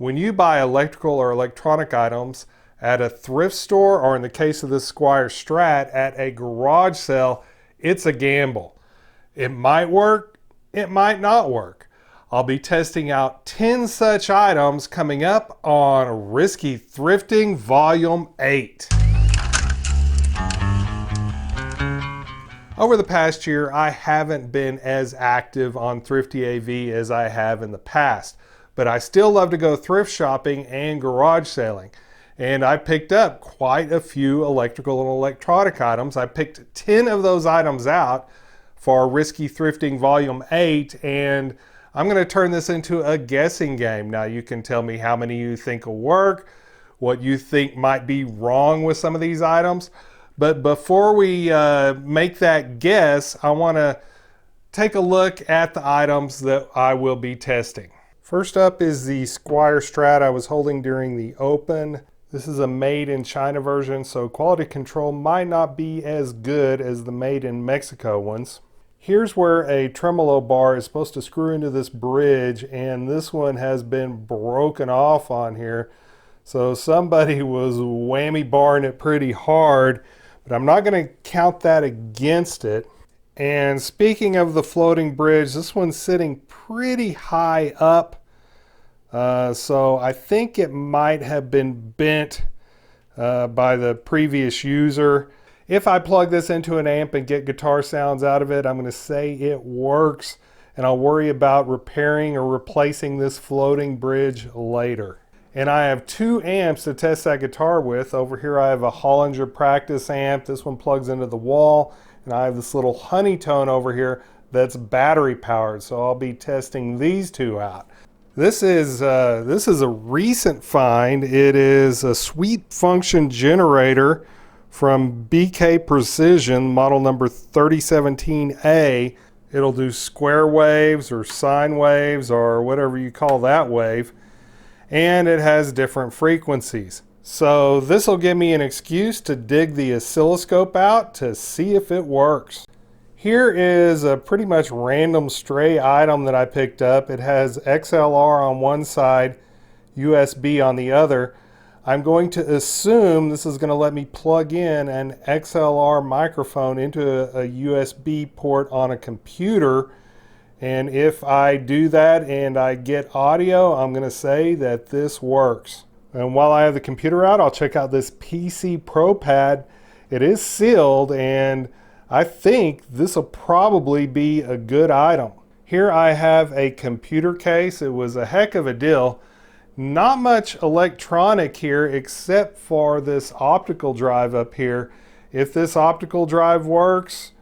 When you buy electrical or electronic items at a thrift store, or in the case of this Squier Strat, at a garage sale, it's a gamble. It might work, it might not work. I'll be testing out 10 such items coming up on Risky Thrifting Volume 8. Over the past year, I haven't been as active on ThriftyAV as I have in the past, but I still love to go thrift shopping and garage sailing. And I picked up quite a few electrical and electronic items. I picked 10 of those items out for Risky Thrifting Volume 8, and I'm going to turn this into a guessing game. Now you can tell me how many you think will work, what you think might be wrong with some of these items. But before we make that guess, I want to take a look at the items that I will be testing. First up is the Squier Strat I was holding during the open. This is a made in China version, so quality control might not be as good as the made in Mexico ones. Here's where a tremolo bar is supposed to screw into this bridge, and this one has been broken off on here. So somebody was whammy barring it pretty hard. But I'm not going to count that against it. And speaking of the floating bridge, this one's sitting pretty high up. So I think it might have been bent by the previous user. If I plug this into an amp and get guitar sounds out of it, I'm going to say it works. And I'll worry about repairing or replacing this floating bridge later. And I have 2 amps to test that guitar with. Over here I have a Hollinger practice amp. This one plugs into the wall. And I have this little HoneyTone over here that's battery powered. So I'll be testing these 2 out. This is a recent find. It is a sweep function generator from BK Precision, model number 3017A. It'll do square waves or sine waves or whatever you call that wave. And it has different frequencies. So this will give me an excuse to dig the oscilloscope out to see if it works. Here is a pretty much random stray item that I picked up. It has XLR on one side, USB on the other. I'm going to assume this is going to let me plug in an XLR microphone into a USB port on a computer. And if I do that and I get audio, I'm going to say that this works. And while I have the computer out, I'll check out this PC Propad. It is sealed, and I think this will probably be a good item. Here I have a computer case. It was a heck of a deal. Not much electronic here except for this optical drive up here. If this optical drive works,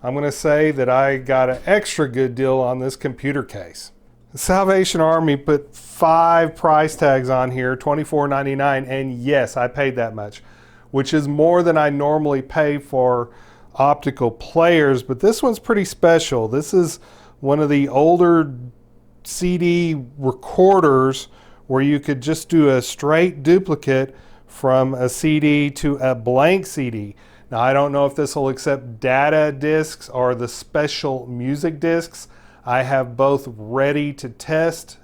I'm going to say that I got an extra good deal on this computer case. The Salvation Army put 5 price tags on here, $24.99, and yes, I paid that much, which is more than I normally pay for optical players, but this one's pretty special. This is one of the older CD recorders where you could just do a straight duplicate from a CD to a blank CD. Now, I don't know if this will accept data discs or the special music discs. I have both ready to test.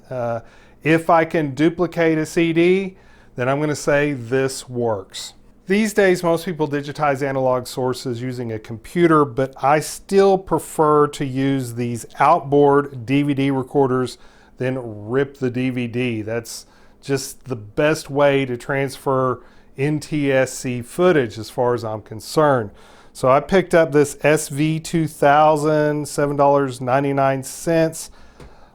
If I can duplicate a CD, then I'm going to say this works. These days, most people digitize analog sources using a computer, but I still prefer to use these outboard DVD recorders than rip the DVD. That's just the best way to transfer NTSC footage as far as I'm concerned. So I picked up this SV2000, $7.99.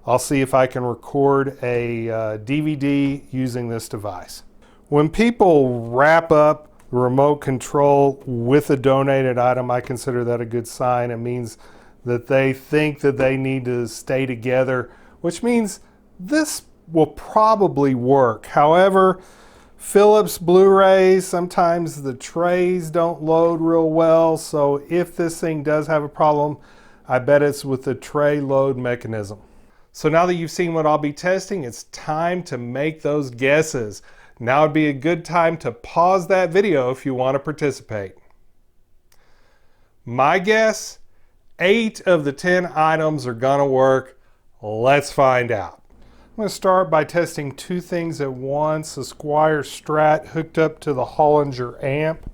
I'll see if I can record a DVD using this device. When people wrap up the remote control with a donated item, I consider that a good sign. It means that they think that they need to stay together, which means this will probably work. However, Philips Blu-rays, sometimes the trays don't load real well, so if this thing does have a problem, I bet it's with the tray load mechanism. So now that you've seen what I'll be testing, it's time to make those guesses. Now would be a good time to pause that video if you want to participate. My guess, 8 of the 10 items are gonna work. Let's find out. I'm going to start by testing two things at once. The Squier Strat hooked up to the Hollinger Amp.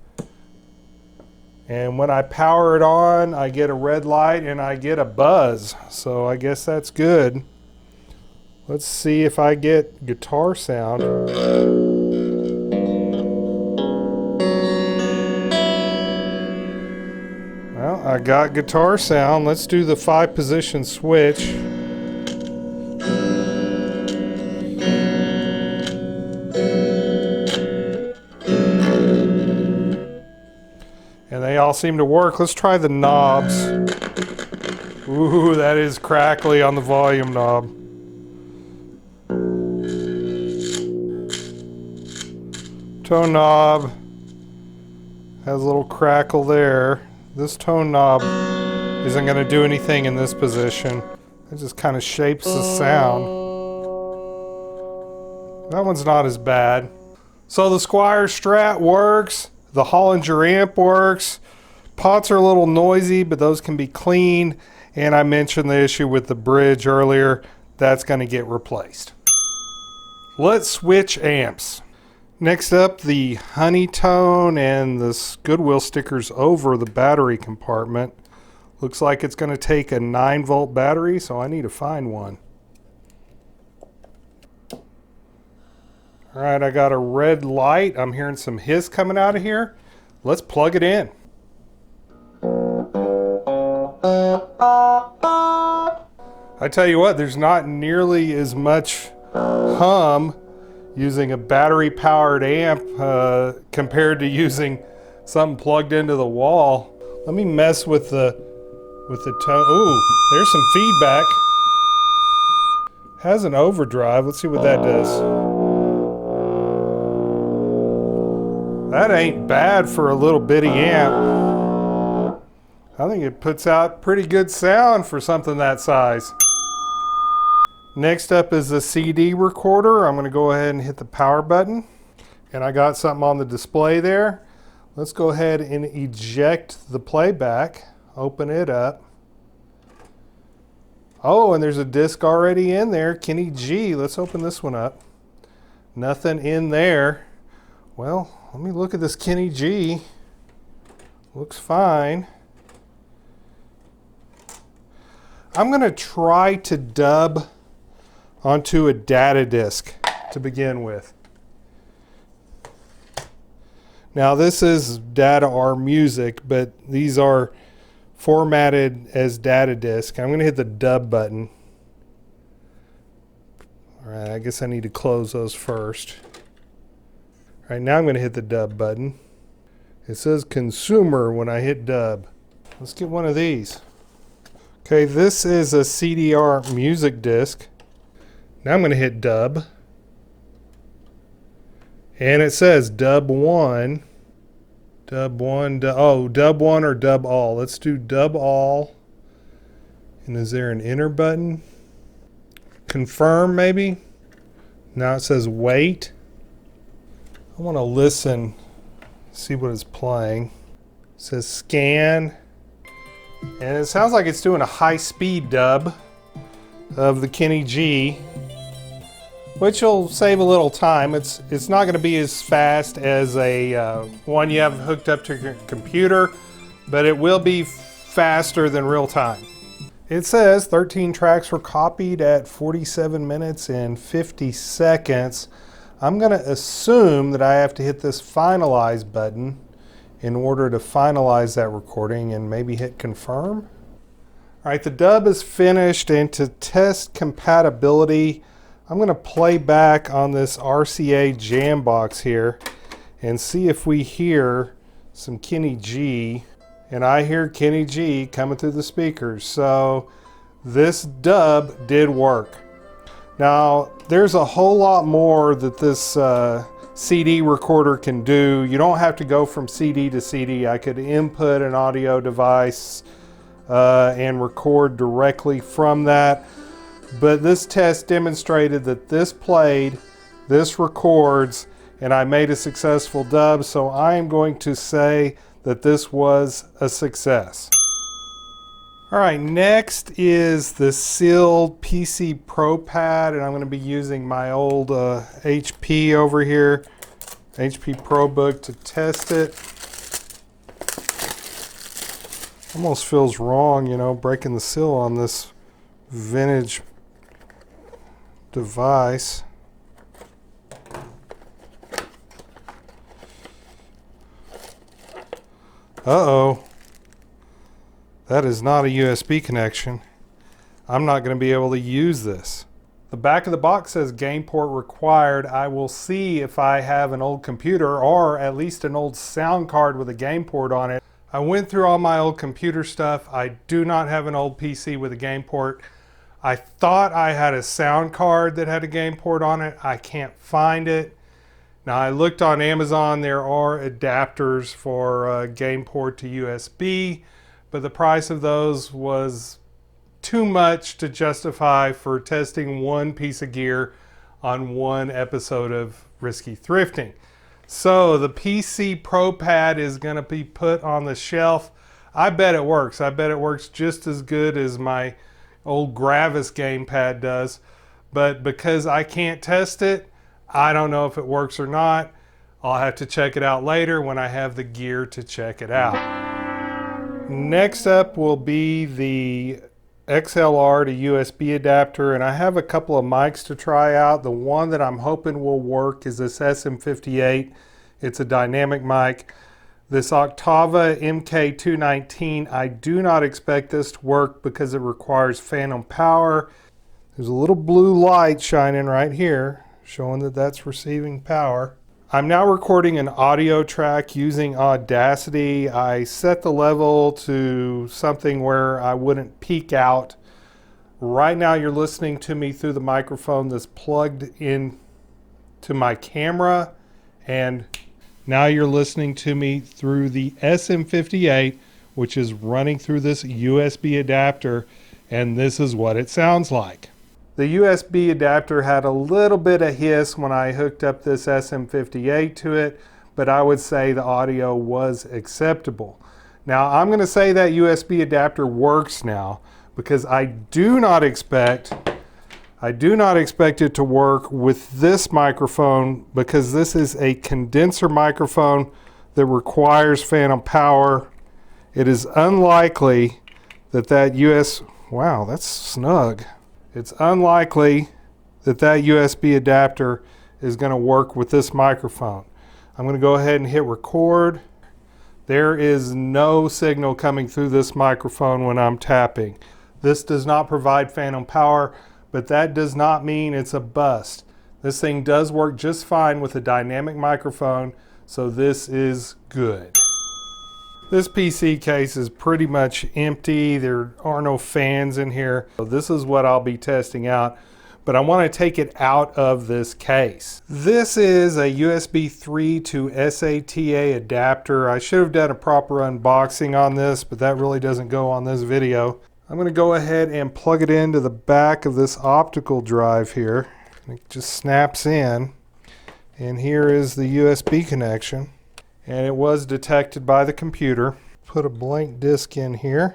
And when I power it on, I get a red light and I get a buzz. So I guess that's good. Let's see if I get guitar sound. Well, I got guitar sound. Let's do the 5-position switch. And they all seem to work. Let's try the knobs. Ooh, that is crackly on the volume knob. Tone knob has a little crackle there. This tone knob isn't going to do anything in this position. It just kind of shapes the sound. That one's not as bad. So the Squier Strat works. The Hollinger Amp works. Pots are a little noisy, but those can be cleaned. And I mentioned the issue with the bridge earlier. That's going to get replaced. Let's switch amps. Next up, the HoneyTone and the Goodwill stickers over the battery compartment. Looks like it's going to take a 9-volt battery, so I need to find one. All right, I got a red light. I'm hearing some hiss coming out of here. Let's plug it in. I tell you what, there's not nearly as much hum using a battery-powered amp compared to using something plugged into the wall. Let me mess with the tone. Ooh, there's some feedback. Has an overdrive. Let's see what that does. That ain't bad for a little bitty amp. I think it puts out pretty good sound for something that size. Next up is the CD recorder. I'm going to go ahead and hit the power button. And I got something on the display there. Let's go ahead and eject the playback. Open it up. Oh, and there's a disc already in there. Kenny G. Let's open this one up. Nothing in there. Well, let me look at this Kenny G. Looks fine. I'm going to try to dub onto a data disc to begin with. Now this is data R music, but these are formatted as data disc. I'm going to hit the dub button. All right, I guess I need to close those first. All right, now I'm going to hit the dub button. It says consumer when I hit dub. Let's get one of these. Okay, this is a CDR music disc. Now I'm going to hit dub. And it says dub 1. Dub 1. Dub 1 or dub all. Let's do dub all. And is there an enter button? Confirm maybe? Now it says wait. I want to listen, see what it's playing. It says scan. And it sounds like it's doing a high-speed dub of the Kenny G, which will save a little time. It's not going to be as fast as a one you have hooked up to your computer, but it will be faster than real time. It says 13 tracks were copied at 47 minutes and 50 seconds. I'm going to assume that I have to hit this finalize button in order to finalize that recording and maybe hit confirm. All right, the dub is finished, and to test compatibility, I'm going to play back on this RCA jam box here and see if we hear some Kenny G. And I hear Kenny G coming through the speakers. So this dub did work. Now, there's a whole lot more that this CD recorder can do. You don't have to go from CD to CD. I could input an audio device and record directly from that. But this test demonstrated that this played, this records, and I made a successful dub. So I am going to say that this was a success. All right, next is the sealed PC Propad, and I'm going to be using my old HP over here, HP ProBook, to test it. Almost feels wrong, you know, breaking the seal on this vintage device. Uh-oh. That is not a USB connection. I'm not going to be able to use this. The back of the box says game port required. I will see if I have an old computer or at least an old sound card with a game port on it. I went through all my old computer stuff. I do not have an old PC with a game port. I thought I had a sound card that had a game port on it. I can't find it. Now I looked on Amazon. There are adapters for game port to USB, but the price of those was too much to justify for testing one piece of gear on one episode of Risky Thrifting. So the PC Propad is going to be put on the shelf. I bet it works. I bet it works just as good as my old Gravis GamePad does. But because I can't test it, I don't know if it works or not. I'll have to check it out later when I have the gear to check it out. Next up will be the XLR-to-USB adapter, and I have a couple of mics to try out. The one that I'm hoping will work is this SM58. It's a dynamic mic. This Octava MK219, I do not expect this to work because it requires phantom power. There's a little blue light shining right here showing that that's receiving power. I'm now recording an audio track using Audacity. I set the level to something where I wouldn't peak out. Right now you're listening to me through the microphone that's plugged in to my camera, and now you're listening to me through the SM58, which is running through this USB adapter, and this is what it sounds like. The USB adapter had a little bit of hiss when I hooked up this SM58 to it, but I would say the audio was acceptable. Now I'm going to say that USB adapter works now because I do not expect it to work with this microphone because this is a condenser microphone that requires phantom power. It is unlikely that wow, that's snug. It's unlikely that USB adapter is going to work with this microphone. I'm going to go ahead and hit record. There is no signal coming through this microphone when I'm tapping. This does not provide phantom power, but that does not mean it's a bust. This thing does work just fine with a dynamic microphone, so this is good. This PC case is pretty much empty. There are no fans in here. So this is what I'll be testing out, but I want to take it out of this case. This is a USB 3 to SATA adapter. I should have done a proper unboxing on this, but that really doesn't go on this video. I'm going to go ahead and plug it into the back of this optical drive here. It just snaps in, and here is the USB connection. And it was detected by the computer. Put a blank disk in here.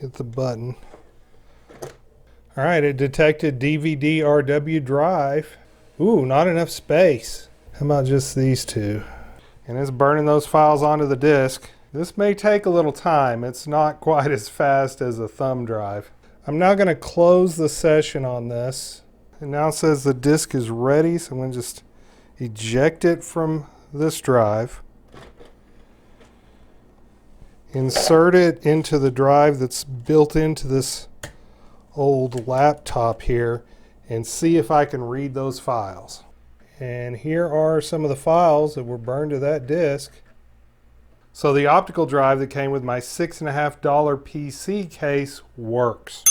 Hit the button. All right, it detected DVD RW drive. Ooh, not enough space. How about just these two? And it's burning those files onto the disk. This may take a little time. It's not quite as fast as a thumb drive. I'm now going to close the session on this. It now says the disk is ready, so I'm going to just eject it from this drive. Insert it into the drive that's built into this old laptop here and see if I can read those files. And here are some of the files that were burned to that disk. So the optical drive that came with my $6.50 PC case works.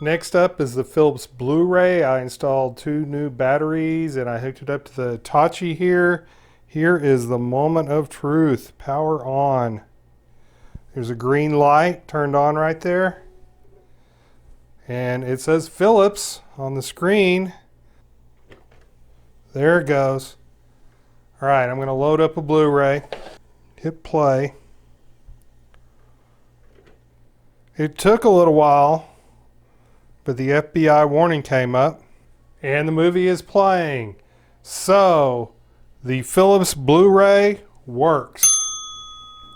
Next up is the Philips Blu-ray. I installed 2 new batteries and I hooked it up to the Hitachi here. Here is the moment of truth. Power on. There's a green light turned on right there. And it says Philips on the screen. There it goes. All right, I'm going to load up a Blu-ray. Hit play. It took a little while, but the FBI warning came up and the movie is playing. So the Philips Blu-ray works.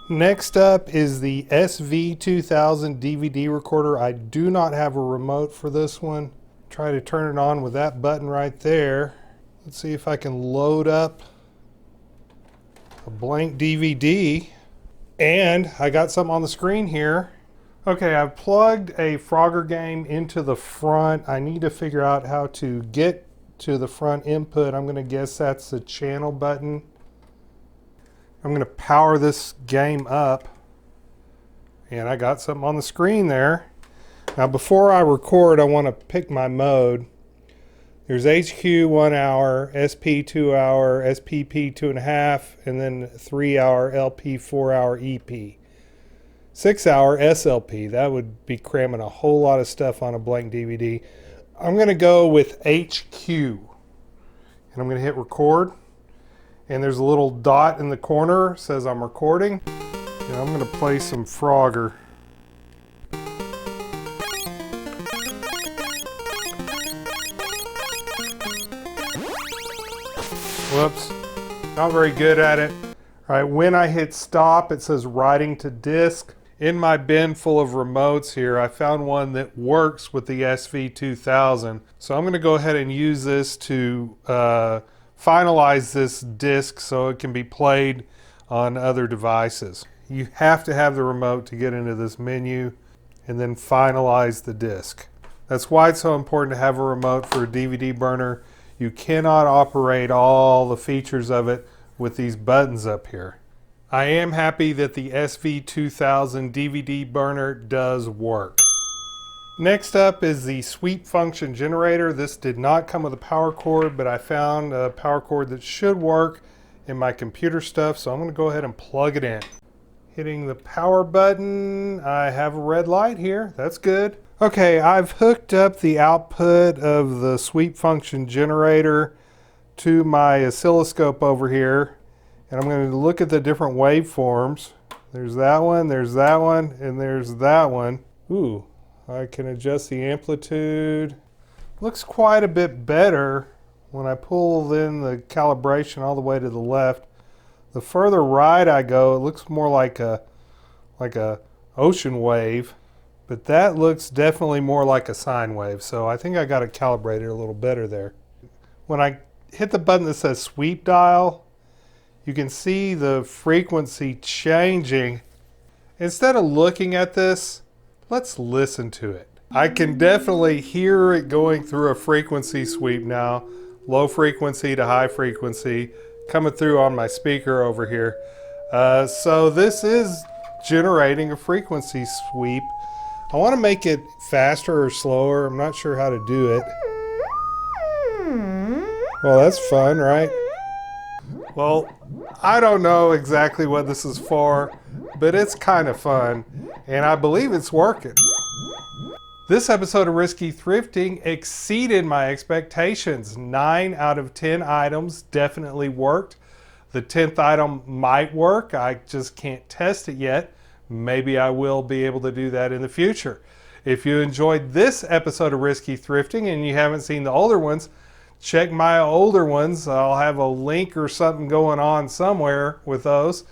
Next up is the SV2000 DVD recorder. I do not have a remote for this one. Try to turn it on with that button right there. Let's see if I can load up a blank DVD. And I got something on the screen here. Okay, I've plugged a Frogger game into the front. I need to figure out how to get to the front input. I'm going to guess that's the channel button. I'm going to power this game up. And I got something on the screen there. Now before I record, I want to pick my mode. There's HQ 1 hour, SP 2 hour, SPP 2.5, and then 3 hour LP 4 hour EP. 6 hour SLP. That would be cramming a whole lot of stuff on a blank DVD. I'm going to go with HQ. And I'm going to hit record. And there's a little dot in the corner, says I'm recording. And I'm going to play some Frogger. Whoops, not very good at it. All right, when I hit stop, it says writing to disk. In my bin full of remotes here, I found one that works with the SV2000. So I'm going to go ahead and use this to finalize this disc so it can be played on other devices. You have to have the remote to get into this menu and then finalize the disc. That's why it's so important to have a remote for a DVD burner. You cannot operate all the features of it with these buttons up here. I am happy that the SV2000 DVD burner does work. Next up is the sweep function generator. This did not come with a power cord, but I found a power cord that should work in my computer stuff, so I'm going to go ahead and plug it in. Hitting the power button, I have a red light here. That's good. Okay, I've hooked up the output of the sweep function generator to my oscilloscope over here, and I'm going to look at the different waveforms. There's that one, and there's that one. Ooh, I can adjust the amplitude. Looks quite a bit better when I pull in the calibration all the way to the left. The further right I go, it looks more like a ocean wave, but that looks definitely more like a sine wave. So I think I got it calibrated a little better there. When I hit the button that says sweep dial, you can see the frequency changing. Instead of looking at this, let's listen to it. I can definitely hear it going through a frequency sweep now. Low frequency to high frequency coming through on my speaker over here. So this is generating a frequency sweep. I want to make it faster or slower. I'm not sure how to do it. Well, that's fun, right? Well, I don't know exactly what this is for, but it's kind of fun, and I believe it's working. This episode of Risky Thrifting exceeded my expectations. 9 out of 10 items definitely worked. The 10th item might work. I just can't test it yet. Maybe I will be able to do that in the future. If you enjoyed this episode of Risky Thrifting and you haven't seen the older ones, check my older ones. I'll have a link or something going on somewhere with those.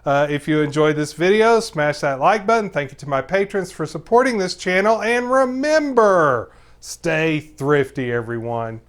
If you enjoyed this video, smash that like button. Thank you to my patrons for supporting this channel. And remember, stay thrifty, everyone.